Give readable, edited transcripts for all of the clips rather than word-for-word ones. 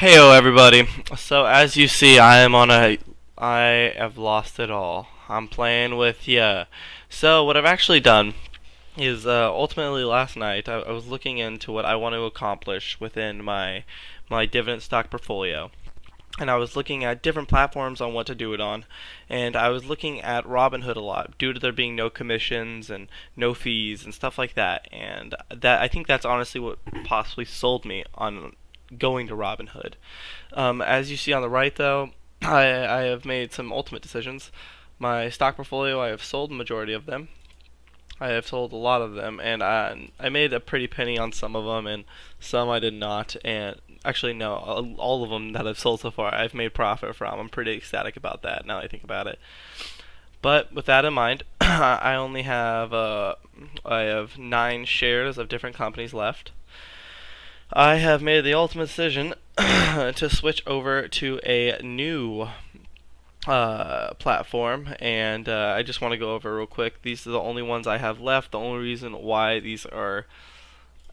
Heyo everybody. So as you see, I have lost it all. I'm playing with ya. So what I've actually done is ultimately last night I was looking into what I want to accomplish within my dividend stock portfolio. And I was looking at different platforms on what to do it on, and I was looking at Robinhood a lot due to there being no commissions and no fees and stuff like that. And that I think that's honestly what possibly sold me on going to Robinhood. As you see on the right, though, I have made some ultimate decisions. My stock portfolio, I have sold the majority of them. I have sold a lot of them, and I made a pretty penny on some of them, and some I did not. And actually, no, all of them that I've sold so far, I've made profit from. I'm pretty ecstatic about that now that I think about it. But with that in mind, I have 9 shares of different companies left. I have made the ultimate decision to switch over to a new platform, and I just want to go over real quick. These are the only ones I have left. The only reason why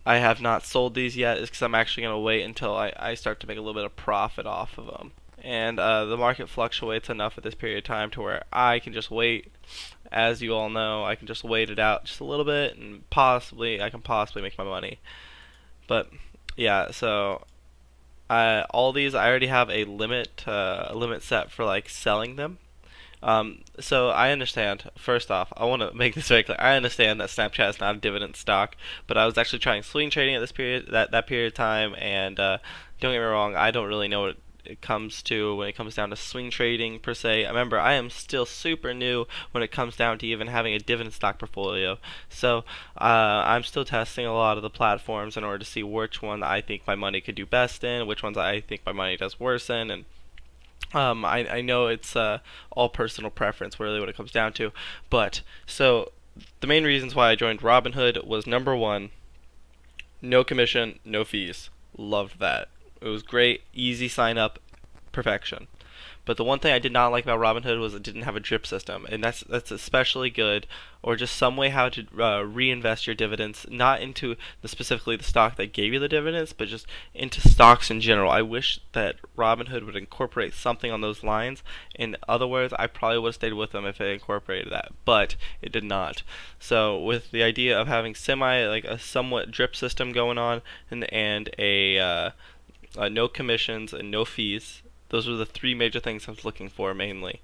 I have not sold these yet is because I'm actually going to wait until I start to make a little bit of profit off of them. And the market fluctuates enough at this period of time to where I can just wait. As you all know, I can just wait it out just a little bit, and I can possibly make my money. But yeah, so all these I already have a limit set for like selling them. So I understand. First off, I want to make this very clear. I understand that Snapchat is not a dividend stock, but I was actually trying swing trading at that period of time, and don't get me wrong, I don't really know what it comes to when it comes down to swing trading per se. Remember, I am still super new when it comes down to even having a dividend stock portfolio. So I'm still testing a lot of the platforms in order to see which one I think my money could do best in, which ones I think my money does worse in, and I know it's all personal preference really what it comes down to. But so the main reasons why I joined Robinhood was number one, no commission, no fees. Loved that. It was great, easy sign up, perfection. But the one thing I did not like about Robinhood was it didn't have a drip system, and that's especially good, or just some way how to reinvest your dividends, not into specifically the stock that gave you the dividends, but just into stocks in general. I wish that Robinhood would incorporate something on those lines. In other words, I probably would have stayed with them if it incorporated that, but it did not. So with the idea of having like a somewhat drip system going on, and no commissions and no fees. Those were the 3 major things I was looking for mainly.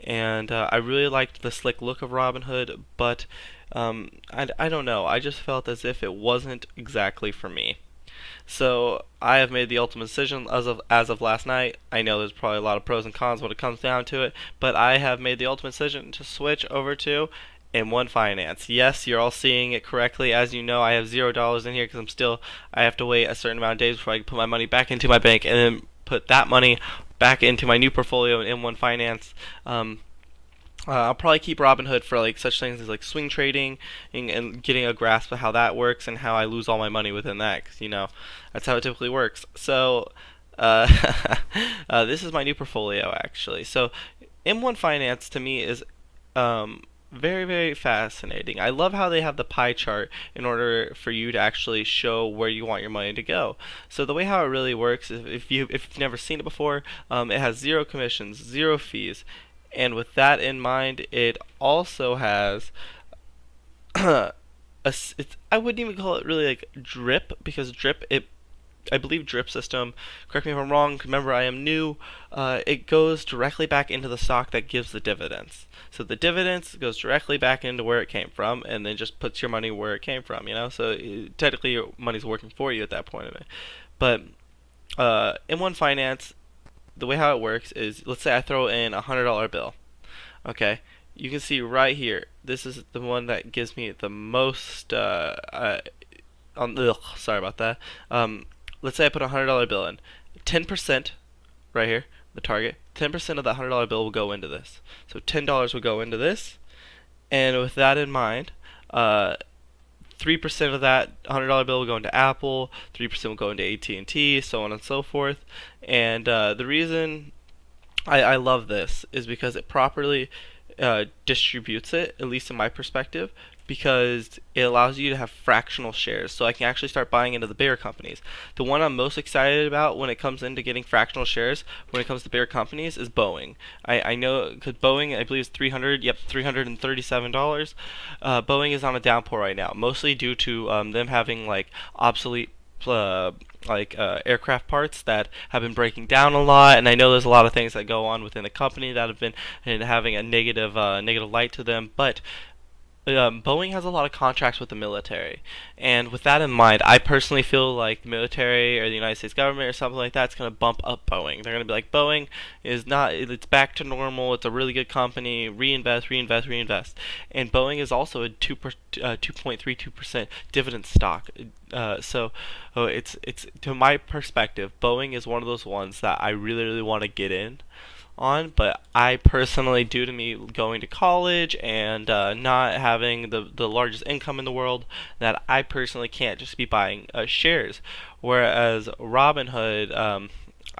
And I really liked the slick look of Robinhood, but I don't know. I just felt as if it wasn't exactly for me. So I have made the ultimate decision as of last night. I know there's probably a lot of pros and cons when it comes down to it, but I have made the ultimate decision to switch over to M1 Finance. Yes, you're all seeing it correctly. As you know, I have $0 in here because I have to wait a certain amount of days before I can put my money back into my bank and then put that money back into my new portfolio in M1 Finance. I'll probably keep Robinhood for like such things as like swing trading and getting a grasp of how that works and how I lose all my money within that, because that's how it typically works. So uh, this is my new portfolio actually. So M1 Finance to me is very, very fascinating. I love how they have the pie chart in order for you to actually show where you want your money to go. So the way how it really works is if you've never seen it before, it has zero commissions, zero fees, and with that in mind, it also has I wouldn't even call it really like drip, because drip it I believe drip system. Correct me if I'm wrong. Remember, I am new. It goes directly back into the stock that gives the dividends. So the dividends goes directly back into where it came from, and then just puts your money where it came from. So technically, your money's working for you at that point of it. But in one finance, the way how it works is, let's say I throw in $100 bill. Okay, you can see right here. This is the one that gives me the most. Sorry about that. Let's say I put a $100 bill in. 10% right here, the target. 10% of that $100 bill will go into this. So $10 will go into this, and with that in mind, 3% of that $100 bill will go into Apple. 3% will go into AT&T, so on and so forth. And the reason I love this is because it properly distributes it, at least in my perspective, because it allows you to have fractional shares. So I can actually start buying into the bigger companies. The one I'm most excited about when it comes into getting fractional shares, when it comes to bigger companies, is Boeing. I know because Boeing, I believe, is $337. Boeing is on a downpour right now, mostly due to them having like obsolete uh, aircraft parts that have been breaking down a lot, and I know there's a lot of things that go on within the company that have been having a negative light to them. But Boeing has a lot of contracts with the military, and with that in mind, I personally feel like the military or the United States government or something like that's going to bump up Boeing. They're going to be like, Boeing is not, it's back to normal. It's a really good company. Reinvest, reinvest, reinvest. And Boeing is also a 2.32% dividend stock. It's to my perspective, Boeing is one of those ones that I really really want to get in on, but I personally, due to me going to college and not having the largest income in the world, that I personally can't just be buying shares. Whereas Robinhood,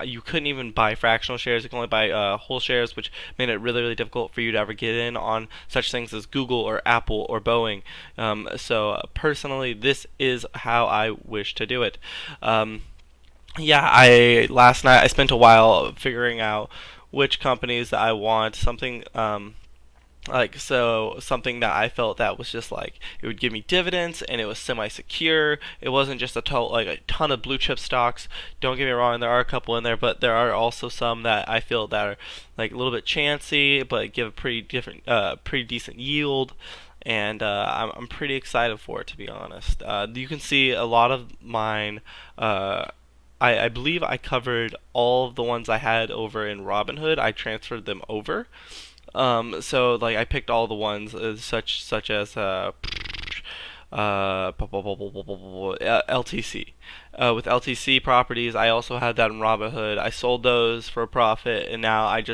you couldn't even buy fractional shares. You can only buy whole shares, which made it really, really difficult for you to ever get in on such things as Google or Apple or Boeing. Personally, this is how I wish to do it. Yeah, I last night I spent a while figuring out which companies that I want. Something that I felt that was just like it would give me dividends and it was semi-secure. It wasn't just a ton of blue chip stocks. Don't get me wrong, there are a couple in there, but there are also some that I feel that are like a little bit chancy but give a pretty decent yield. And I'm pretty excited for it, to be honest. You can see a lot of mine. I believe I covered all of the ones I had over in Robinhood. I transferred them over. So like I picked all the ones such as LTC. With LTC properties, I also had that in Robinhood. I sold those for a profit, and now I'm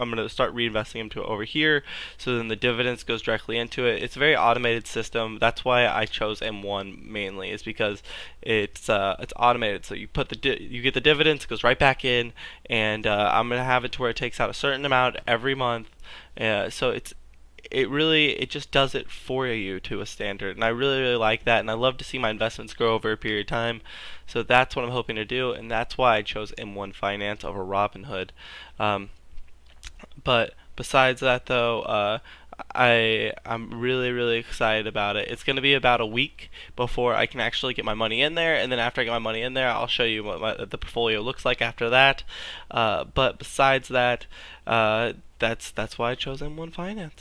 gonna start reinvesting them to over here. So then the dividends goes directly into it. It's a very automated system. That's why I chose M1 mainly, is because it's automated. So you you get the dividends, it goes right back in, and I'm gonna have it to where it takes out a certain amount every month. So it just does it for you to a standard, and I really really like that, and I love to see my investments grow over a period of time. So that's what I'm hoping to do, and that's why I chose M1 Finance over Robinhood. But besides that though, I'm really really excited about it. It's going to be about a week before I can actually get my money in there, and then after I get my money in there, I'll show you what the portfolio looks like after that. But besides that, that's why I chose M1 Finance.